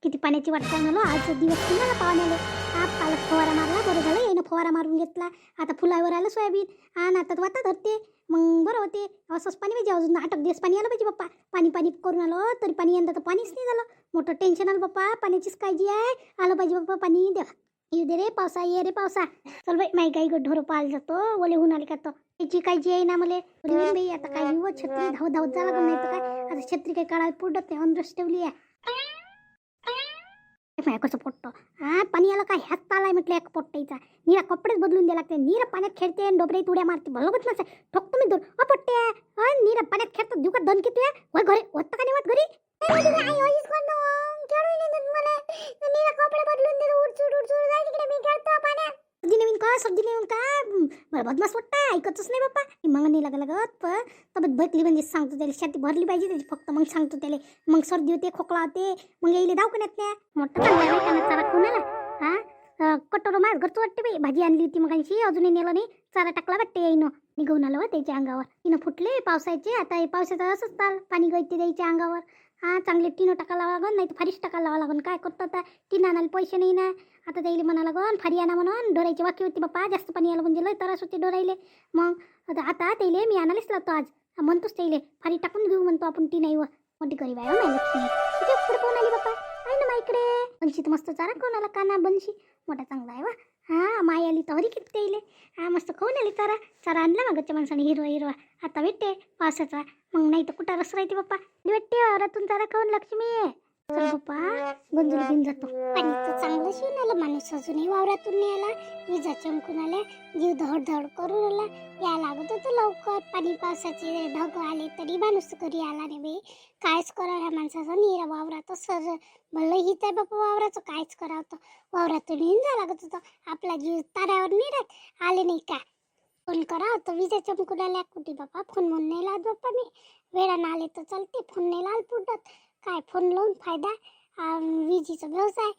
किती पाण्याची वाट पाहून आलो. आज दिवस कुणाला पाहुण्याले. कालच फवारा मारला, बरं झालं यानं फवारा मारून घेतला. आता फुलावर आलं सोयाबीन आणि आता वाटत धरते. मग बरं होते. असंच पाणी पाहिजे, अजून 8 दिवस पाणी आलं पाहिजे बाप्पा. पाणी पाणी करून आलो तरी पाणी यंदा तर पाणीच नाही झालं. मोठं टेन्शन आलं बाप्पा, पाण्याचीच काळजी आहे. आलं पाहिजे बाप्पा पाणी. देवा येऊ दे रे पावसा, ये रे पावसा. चल बाई, माई गाई ढोरं पाहायला जातो. ओले होऊन आले का तर त्याची काळजी आहे ना मला. बाई आता काय येऊ, छत्री धावत धावत झाला का नाही तर काय. आता छत्री काही काढायला पुरत नाही, अंदरच ठेवली आहे. कसं पोट्ट पाणी आलं काय ह्यात तालाय म्हटलं एक पोट्टायचा. नीरा कपडेच बदलून द्यायला लागते. नीरा पाण्यात खेळते, डोबरे तुड्या मारते. भलं बघ नसे ठोकतो मी दोन पट्टे. नीरा पाण्यात खेळतो, देऊ का दन किती वय घरी होतं का नाही होत घरी. कपडे बदलून दे, उडचूड उडचूड जाय तिकडे, मी खेळतो पाण्यात. सर्दी नेऊन काय बदमाश वाटतं, ऐकतच नाही बाप्पा. मग नाही लागत पण तब्येत भरली म्हणजे सांगतो त्याला, छाती भरली पाहिजे त्याची फक्त. मग सांगतो त्याला, मग सर्दी होते, खोकला होते, मग येईल दवाखान्यात नाही. मोठं चांगला कोणाला कटोर माझ घरचं वाटते बाई. भाजी आणली होती मग अजूनही नेलं नाही. चारा टाकला वाटते येईन निघून आलं त्याच्या अंगावर. तिनं फुटले पावसाचे. आता हे पावसाचं असंच चाल, पाणी गळते द्यायच्या अंगावर. चांगले टिनं टाकायला लागन, नाही तर फारीच टाकायला लावा लागन. काय करतो आता, टिन आणायला पैसे नाही ना. आता त्याला म्हणा लागन फारी आणा म्हणून. डोरायची वाकी होती बाप्पा, जास्त पाणी आलं म्हणजे लय त्रास होते डोरायले. मग आता त्याला मी आणायलाच लागतो आज. म्हणतोच त्याला फारी टाकून घेऊ म्हणतो आपण टी नाही. मोठी गरीब आहे हो लक्ष्मी. किती पुढे कोण आली बाप्पा, आहे ना माईकडे. बनशी तर मस्त चारा कोणाला काना बनशी मोठा चांगला आहे वा. माई आली तर हरी किती त्याले. मस्त खाऊन आली चारा. चारा आणला मग माणसाने हिरवा हिरवा. आता भेटते पावसाचा. मग नाही तर कुठं रस राहते बाप्पा. भेटते वरातून चारा खाऊन लक्ष्मी. चल बाप्पा, गंजूला घेऊन जातो. पाणी तर चांगलं शिवून आलं. माणूस अजूनही वावरातून नाही आला. विजा चमकून आल्या, जीव धड धड करून आला. या लागत होतं लवकर. पाणी पावसाचे ढग आले तरी माणूस घरी आला नाही बाई. कायच करा ह्या माणसाचा. नीरा वावरात सर भलं हित आहे बाप्पा, वावराचं कायच करावं. वावरातून येऊन जा लागत होतं. आपला जीव ताऱ्यावर नाही राहत. आले नाही का फोन करा होतं. विजा चमकून आल्या कुठे बाप्पा. फोन म्हणून नाही लावत बाप्पा मी. वेळानं आले तर चालते, फोन नाही लाल पुरत. काय फोन लावून फायदा. विजेचा व्यवसाय.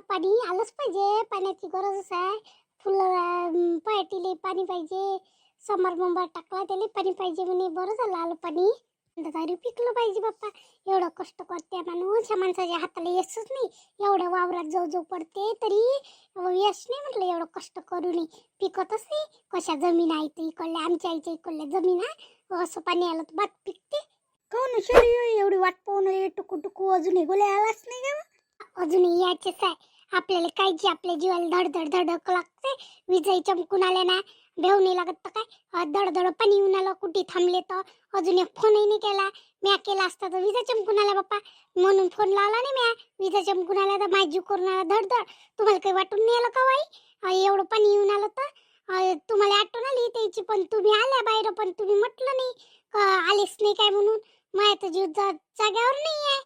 पाणी आलंच पाहिजे, पाण्याची गरजच आहे. फुलं पायटीले पाणी पाहिजे. समर बंबर टाकला त्याला पाणी पाहिजे म्हणे. बरं झालं आलं पाणी. दारू पिकलं पाहिजे बाप्पा. एवढं कष्ट करते माणूस. ह्या माणसाच्या हाताला यशच नाही. एवढ्या वावरात जो पडते तरी यश नाही म्हटलं. एवढं कष्ट करूनही पिकतच नाही. कशा जमीन आहे तर इकडल्या आमच्या आईच्या इकडल्या जमीन आहे. असं पाणी आलं तर बात पिकते. काऊन शरी एवढी वाट पाहून टुकू टुकू अजूनही गोल्या आलाच नाही का. अजूनही यायचेच आहे आपल्याला. कायची आपल्या जीवाला धडधड धडक लागते. विजयी चमकून आल्या ना भेव नाही लागत तर काय. धडधड पाणी येऊन आलं. कुठे थांबले तर अजून एक फोनही नाही केला. म्या केला असता तर विजा चमकून आला बाप्पा म्हणून फोन लावला नाही म्या. विजा चमकून आला तर माझी करून आला धडधड. तुम्हाला काही वाटून नाही आलं का बाई. एवढं पाणी येऊन आलं तर तुम्हाला आठवण आली त्याची. पण तुम्ही आल्या बाहेर, पण तुम्ही म्हटलं नाही आलेच नाही काय म्हणून. माय तर जीव जाग्यावर नाही आहे.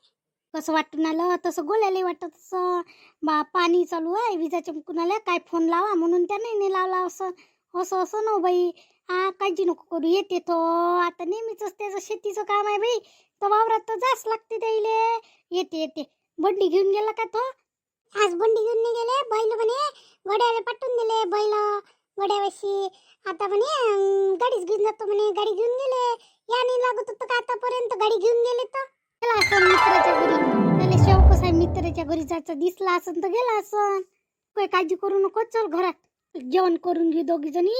कसं वाटून आलं तसं गोल्याला वाटत बा. पाणी चालू आहे, विजा चमकून आल्या, काय फोन लावा म्हणून त्याने नाही लावला. असं असं असं न बाई. काळजी नको करू. येते तो आता नेहमीच त्याचं शेतीचं काम आहे बाई. तर वावरात तर जास्त लागते त्याईले. येते बंडी घेऊन गेला का तो. आज बंडी घेऊन नाही गेले. बैल म्हणे गड्याला पाठवून दिले. बैल गड्यावाशी आता म्हणे गाडीच घेऊन जातो म्हणे. गाडी घेऊन गेले. या नाही लागत होतं का आतापर्यंत. गाडी घेऊन गेले तर गेला असं मित्राच्या घरी. त्याला शौक आहे मित्राच्या घरी जायचं. दिसला असं तर गेला असं. काही काळजी करू नको. चल घरात जेवण करून घेऊ दोघी जणी.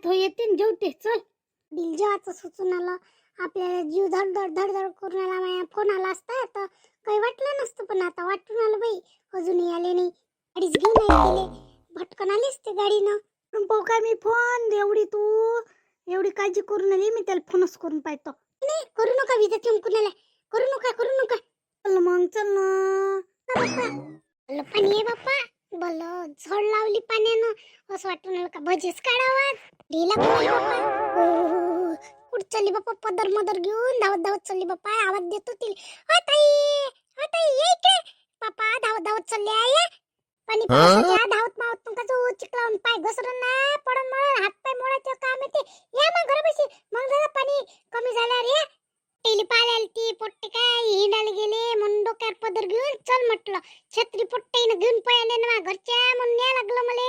हो येते जेवते. चल दिल जेवायचं सुचून आलं. आपल्याला जीव धडधड धडधड करून आला. माझ्या फोन आला असता तर काही वाटलं नसतं. पण आता वाटून आलं बाई. अजूनही आले नाही. गाडीच घेऊन गेले. भटकन आलीच ते गाडीनं. पाहू काय मी फोन. एवढी काळजी करून आली मी. त्याला फोनच करून पाहतो. नाही करू नका. विजा चमकून आल्या. करू नका. चल मग चल ना. पाणी आहे बाप्पा. भलं झड लावली पाण्यानं. असं वाटून आलं का भजीच काढावा. ढिला बाप्पा. कुठं चालली बाप्पा. पदर मदर घेऊन धावत धावत चालली बाप्पा. आवाज देतो तिला. ताई ये इकडे. बाप्पा धावत धावत चालली आहे. पाणी पावसाच्या धावत मावत तुमका जो चिखलावून पाय घसरून ना पडून मळून हात पाय मोडायचं काम येते. या मग घरापाशी. मग जरा पाणी कमी झाल्यावर या. टेली पाळायला ती पोट्टे काय हिंडायला गेले म्हणून डोक्यावर पदर घेऊन चल म्हटलं. छत्री पोट्टेनं घेऊन पळाले ना घरच्या म्हणून या लागलं मले.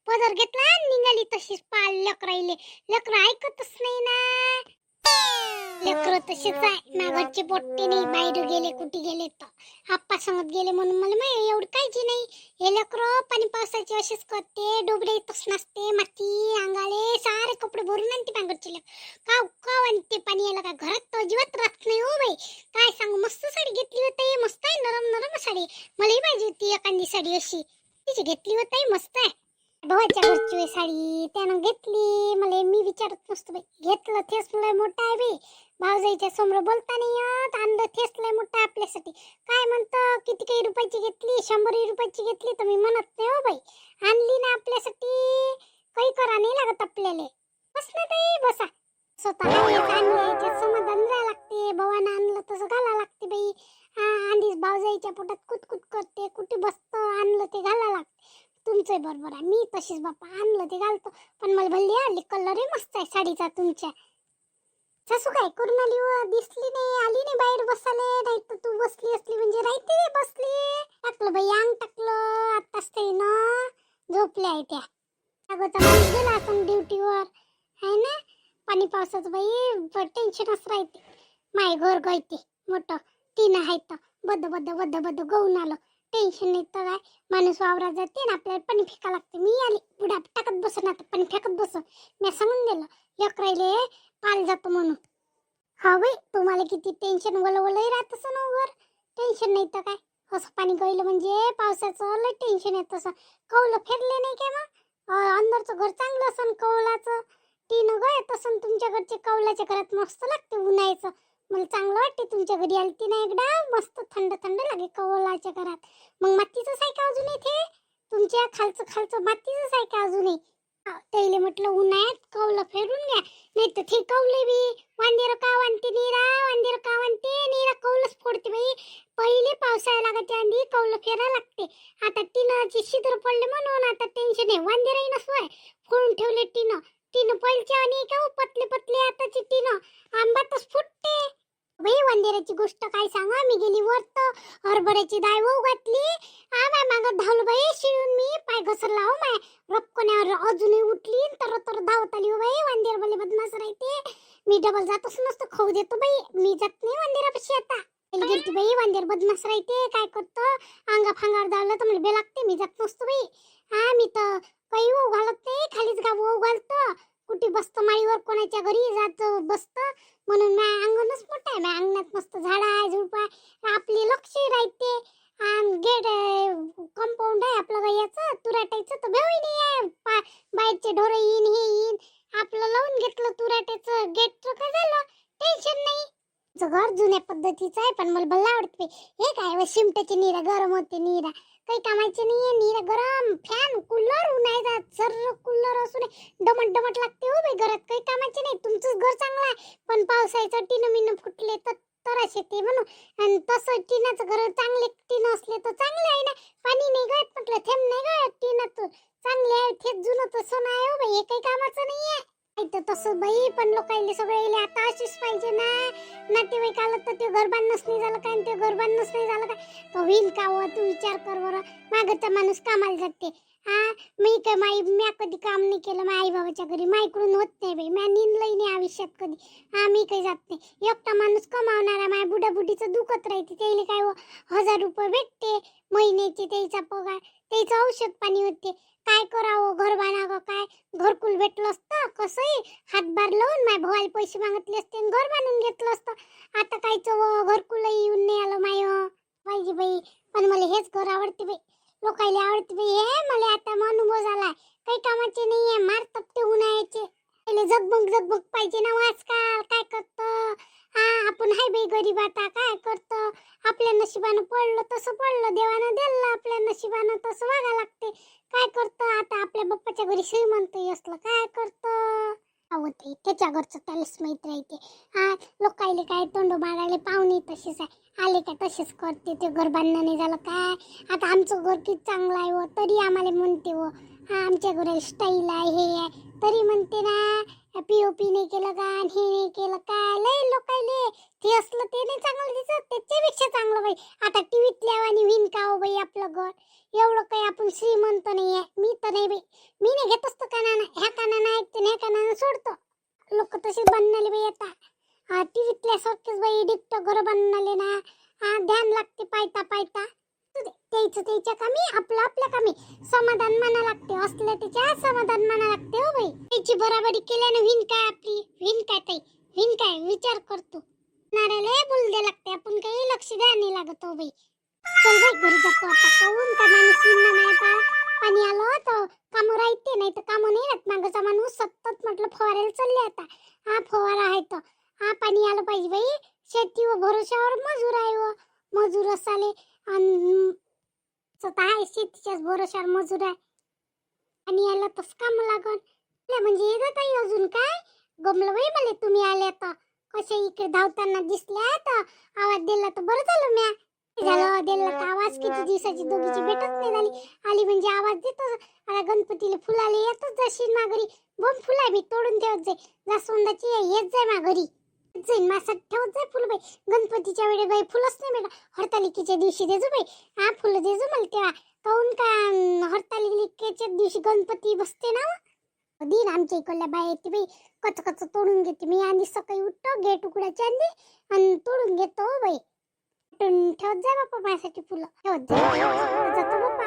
पदर घेतला निघाली तशीच पाळ. लेकराईले लेकरं ऐकतच नाही ना. लेकरं तशीच आहे ना, घरचे पोट्टे नाही, बाहेर गेले कुठे गेले तर आप्पा सांगत गेले म्हणून मला माहिती एवढं काळजी नाही. हे लेकरं पाणी पावसाचे असेच करते, डोबडे तस नसते, माती अंगाले सारे कपडे भरून आणते पांगरचे लेकर. का आणते पाणी यायला, का घरात तर अजिबात राहत नाही हो बाई. काय सांगू, मस्त साडी घेतली होती, मस्त आहे, नरम नरम साडी. मलाही पाहिजे होती एखादी साडी अशी, तिची घेतली होती, मस्त आहे. भावाच्या घरची साडी त्यानं घेतली, मला मी विचारत नसतो बाई. घेतलं तेच लय मोठा आहे बाई, भावजाईच्या समोर बोलता नाही येत, आणलं तेच लय मोठं आहे आपल्यासाठी. काय म्हणतं, किती काही रुपयाची घेतली, 100 रुपयाची घेतली तर मी म्हणत नाही हो बाई. आणली ना आपल्यासाठी, काही करा नाही लागत आपल्याला. बस ना ताई बसा, स्वतः आणले समाधान राहायला लागते. भावानं आणलं तसं घाला लागते बाई. आधीच भावजाईच्या पोटात कुटकुट करते, कुठे बसतं, आणलं ते घाला लागते. तुमचं बरोबर आहे, मी तशीच बापा, आणलं ते घालतो. पण मला भल्ली आली, कलरही मस्त आहे साडीचा तुमच्या. सासू काय करून आली व, दिसली नाही, आली नाही बाहेर बसाले. नाही तर तू बसली असली म्हणजे राहते बसली. टाकलं बाई अंग टाकलं, आताच ते ना झोपल्या आहे त्या. अगोदर माणूस गेला असं ड्युटीवर आहे ना. पाणी पावसाचं बाई टेन्शनच राहते. माय घर गळते मोठं, तीन आहे तर बद्द बद्द बद्द बद्द गहून आलं, टेन्शन नाही तर काय. माणूस वावरात जाते ना, आपल्याला पाणी फेका लागते. मी आली बुडा टाकत बसून, आता पाणी फेकत बस. मी सांगून दिलं लेकरायले पाल जातो म्हणून. हा बाई, तुम्हाला किती टेन्शन वलवलही राहत असं ना वर. टेन्शन नाही तर काय, असं पाणी गळलं म्हणजे पावसाचं लय टेन्शन येत. असं कौलं फिरले नाही काय मग, अंदरचं घर चांगलं असं कौलाचं टीनं गळत असं. तुमच्या घरचे कौलाच्या घरात मस्त लागते उन्हाळ्याचं. मला चांगलं वाटते तुमच्या घरी आली ती ना एकदा, मस्त थंड थंड लागे कौलाच्या घरात. मग मातीचंच आहे का अजूनही ते, तुमच्या खालचं खालचं मातीचंच आहे का अजूनही. त्याला म्हटलं उन्हाळ्यात कौलं फेरून घ्या, नाही तर ते कौले बी वांदेर का वांते नीरा, वांदेर का वांते नीरा, कौलच फोडते बाई. पहिले पावसाळ्या लागते आधी कौलं फेरा लागते. आता टिनाची शिदर पडले म्हणून आता टेन्शन आहे. वांदेरही नसवाय फोडून ठेवले टिनं. टिनं पहिलच्या आणि का पतले पतले, आताची टिनं आंबातच फुटते बाई. वांदेराची गोष्ट काय सांगा, मी गेली वर तर हरभऱ्याची डाळ वाहू घातली. माय मागं धावलं बाई, शिळून मी पाय घसरला हो माय. रपकोण्यावर अजूनही उठली तर तर धावत आली हो बाई. वांदेर भले बदमाश राहते, मी डबल जातच नसतो, खाऊ देतो बाई. मी जात नाही वांदेरापाशी आता. गेलती बाई, वांदेर बदमाश राहते, काय करतो अंगा फांगावर धावलं तर मला बे लागते, मी जात नसतो बाई. मी तर काही वाहू घालत नाही, खालीच गाव वाहू घालतो. कुठे बसतो माळीवर, कोणाच्या घरी जात बसतं, म्हणून माझ्या अंगणच मोठं आहे. माझ्या अंगणात मस्त झाड आहे, झुडप आहे, आपली लक्ष राहते. गेट कंपाऊंड आहे आपलं गयाचं तुराट्याचं, तर भेवही नाही आहे. बाहेरचे ढोरं येईन हे येईन, आपलं लावून घेतलं तुराट्याचं गेट, काय झालं टेन्शन नाही. घर जुन्या पद्धतीचं आहे, पण मला भल्ला आवडते. हे काय शिमट्याची नीरा गरम होते, नीरा काही कामाचे नाहीये. नीरा गरम फॅन कूलर उन्हाळ्याचा सर्व कूलर असून डमट डमट लागते हो बाई. घरात काही कामाचे नाही. तुमचंच घर चांगलं आहे, पण पावसाळ्याचं टिन मिन फुटले तर तरास येते म्हणून. आणि तसं टिनाचं घर चांगले टिन असले तर चांगले आहे ना. पाणी नाही गळत म्हटलं, थेंब नाही गळत टिनातून, चांगले आहे. थेट जुनं तर सोनं आहे हो बाई, हे काही कामाचं नाहीये. तसं बाई, पण लोकांनी सगळे आता अशीच पाहिजे ना. नातेवाईक आलं तर ते घर बांधणंच नाही झालं काय, ते घर बांधणंच नाही झालं काय, तो होईल का हो. तू विचार कर बरं, मागचा माणूस कामाला जाते. मी काय मी कधी काम नाही केलं माझ्या आई बाबाच्या घरी, माझ्याकडून होत नाही बाई. मी निंदलंही नाही आयुष्यात कधी. मी काही जात नाही. एकटा माणूस कमावणारा माझ्या बुडाबुडीचं दुखत राहते, त्याला काय 1000 रुपये भेटते महिन्याचे, त्याचा पगार, त्याचं औषध पाणी होते. काय करावं, घर बांधावं काय, घरकुल भेटलं असतं कसंही हातभार लावून माझ्या भावाला पैसे मागितले असते, घर बांधून घेतलं असतं. आता कायचं घरकुलही येऊन नाही आलं माय पाहिजे बाई. पण मला हेच घर आवडते बाई, लोकायला आवडते बाई हे. मला आता अनुभव झालाय, काही कामाचे नाहीये, मार तपते उन्हाळ्याचे. पहिले जगबग जगबग पाहिजे ना आजकाल. काय करतं आपण हाय बाई गरीब, आता काय करतं. आपल्या नशिबानं पडलं तसं पडलं, देवानं दिलं आपल्या नशिबानं तसं वागा लागते. काय करतं आता, आपल्या बाप्पाच्या घरी श्रीमंत असलं काय करतं आवडते, त्याच्या घरचं त्यालाच माहित राहते. लोकायले काय तोंड मारायला पाहुणे तसेच आहे, आले काय तसेच करते. ते घर बांधणं नाही झालं काय. आता आमचं घर किती चांगलं आहे व, तरी आम्हाला म्हणते व आमच्या घराला स्टाईल आहे हे आहे, तरी म्हणते ना पीओपी नाही केलं का, हे नाही केलं काय. लय लोकायले ते असलं ते नाही चांगलं दिसत, त्याच्यापेक्षा चांगलं बाई. आता टीव्हीत लावानी विन का हो बाई आपलं घर. एवढं काही आपण श्रीमंत नाही आहे, मी तर नाही बाई. मी नाही घेत असतो कानानं, ह्या कानानं ऐकते ह्या कानानं सोडतो. लोक तसे बनणारे बाई आता. टीव्हीतल्यासारखेच बाई डिक्ट घर बनवून आले ना. ध्यान लागते पायता पायता. त्याच्या कामी आपलं आपल्या कामी समाधान माना लागते. असलं त्याच्या समाधान माना लागते हो बाई. त्याची बराबरी केल्यानं विन काय आपली विन काय ताई विन काय विचार करतो. नाऱ्याला बोल द्या लागते. आपण काही लक्ष द्या नाही लागत हो बाई. चल बाई घरी जातो आता. काहून का माणूस विन नाही पाणी आलं तर कामं राहते नाही तर कामं नाही राहत. मागचा माणूस सतत म्हटलं फवारायला चालले आता. फवारा आहे तर पाणी आलं पाहिजे बाई. शेतीवर भरोशावर मजूर आहे व मजूर असाले स्वतः आहे शेतीच्याच भरोशावर मजूर आहे. आणि आलं तस काम लागन म्हणजे येत ताई. अजून काय गमलं बाई मला तुम्ही आल्या तर. कशा इकडे धावताना दिसल्या तर आवाज दिला तर बरं झालं. म्या झालं दिला तर आवाज. किती दिवसाची दोघीची भेटच नाही झाली. आली म्हणजे आवाज देतो. आता गणपतीला फुलाले येतच जाशील माघरी. बम फुला बी तोडून ठेवत जाई. जास्वंदाची येत जाय माघरी. जाईन मासात ठेवत जाय फुल बाई. गणपतीच्या वेळी बाई फुलच नाही बेटा. हरतालिकेच्या दिवशी देजो बाई. फुलं देजो मला तेव्हा. काहून का हरतालिकेच्या दिवशी गणपती बसते ना. दिन आमच्या इकडल्या बाई येते बाई. कच कच तोडून घेते मी. आणि सकाळी उठतो गेट उकडायच्या आणि तोडून घेतो बाई. ठेवत जाय बाप्पा माझ्यासाठी फुलं. ठेवत जाय जातो बाप्पा.